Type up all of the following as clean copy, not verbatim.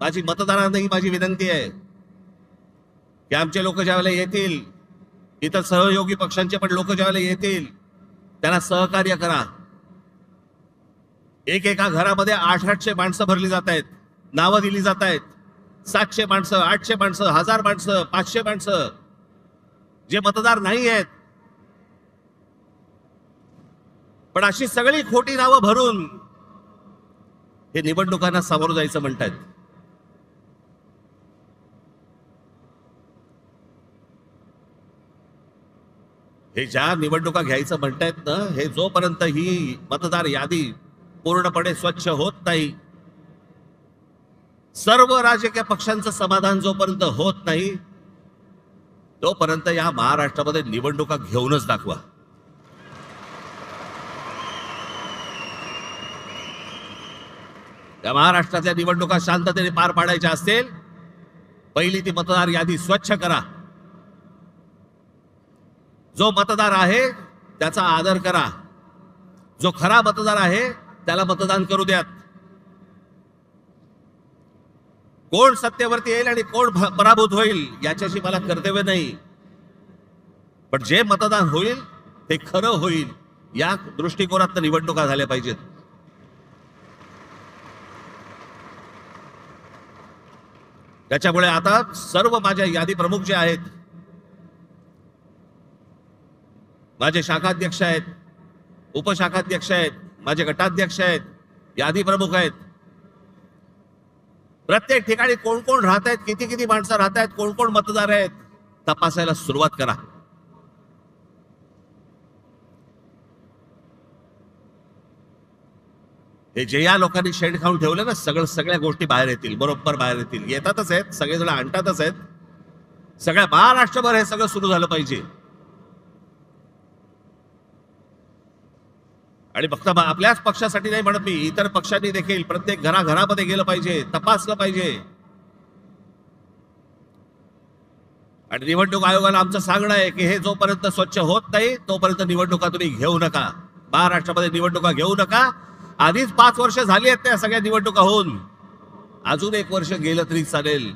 माझी मतदारांनाही माझी विनंती आहे की आमचे लोक ज्यावेळेला येतील, इतर सहयोगी पक्षांचे पण लोक ज्यावेळेला येतील, त्यांना सहकार्य करा. एका घरामध्ये 800 माणसं भरली जात आहेत, नावं दिली जात आहेत. 700 माणसं, 800 माणसं, 1000 माणसं, 500 माणसं जे मतदार नाही आहेत, पण अशी सगळी खोटी नावं भरून हे निवडणुकांना सामोरं जायचं म्हणतायत. हे ज्या निवडणुका घ्यायचं म्हणतायत ना, हे जोपर्यंत ही मतदार यादी पूर्णपणे स्वच्छ होत नाही, सर्व राजकीय पक्षांचं समाधान जोपर्यंत होत नाही, तोपर्यंत या महाराष्ट्रामध्ये निवडणुका घेऊनच दाखवा. या महाराष्ट्रातल्या निवडणुका शांततेने पार पाडायच्या असतील, पहिली ती मतदार यादी स्वच्छ करा. जो मतदार आहे त्याचा आदर करा. जो खरा मतदार आहे त्याला मतदान करू द्यात. कोण सत्तेवरती येईल आणि कोण पराभूत होईल याच्याशी मला कर्तव्य नाही, पण जे मतदान होईल ते खरं होईल, या दृष्टिकोनात निवडणुका झाल्या पाहिजेत. त्याच्यामुळे आता सर्व माझ्या यादी प्रमुख जे आहेत, माझे शाखाध्यक्ष आहेत, उपशाखाध्यक्ष आहेत, माझे गटाध्यक्ष आहेत, यादी प्रमुख आहेत, प्रत्येक ठिकाणी कोण कोण राहत आहेत, किती किती माणसं राहत आहेत, कोण कोण मतदार आहेत, तपासायला सुरुवात करा. हे जे या लोकांनी शेण खाऊन ठेवलं ना, सगळ्या गोष्टी बाहेर येतील, बरोबर बाहेर येतील. येतातच आहेत, सगळेजण आणतातच आहेत. सगळ्या महाराष्ट्रभर हे सगळं सुरू झालं पाहिजे. आणि फक्त आपल्याच पक्षासाठी नाही म्हणत मी, इतर पक्षांनी देखील प्रत्येक घराघरामध्ये गेलं पाहिजे, तपासलं पाहिजे. आणि निवडणूक आयोगाला आमचं सांगणं आहे की हे जोपर्यंत स्वच्छ होत नाही तोपर्यंत निवडणुका तुम्ही घेऊ नका. महाराष्ट्रामध्ये निवडणुका घेऊ नका. आधीच 5 वर्ष झाली आहेत त्या सगळ्या निवडणुका होऊन, अजून 1 वर्ष गेलं तरी चालेल,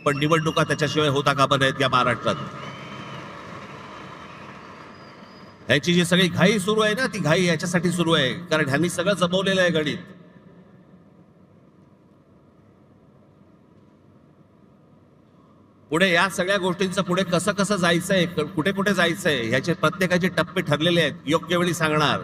पण निवडणुका त्याच्याशिवाय होता कामा नयेत या महाराष्ट्रात. ह्याची जी सगळी घाई सुरू आहे ना, ती घाई याच्यासाठी सुरू आहे कारण ह्यांनी सगळं जमवलेलं आहे गणित. पुढे या सगळ्या गोष्टींचं पुढे कसं कसं जायचंय, कुठे कुठे जायचंय, ह्याचे प्रत्येकाचे टप्पे ठरलेले आहेत, योग्य वेळी सांगणार.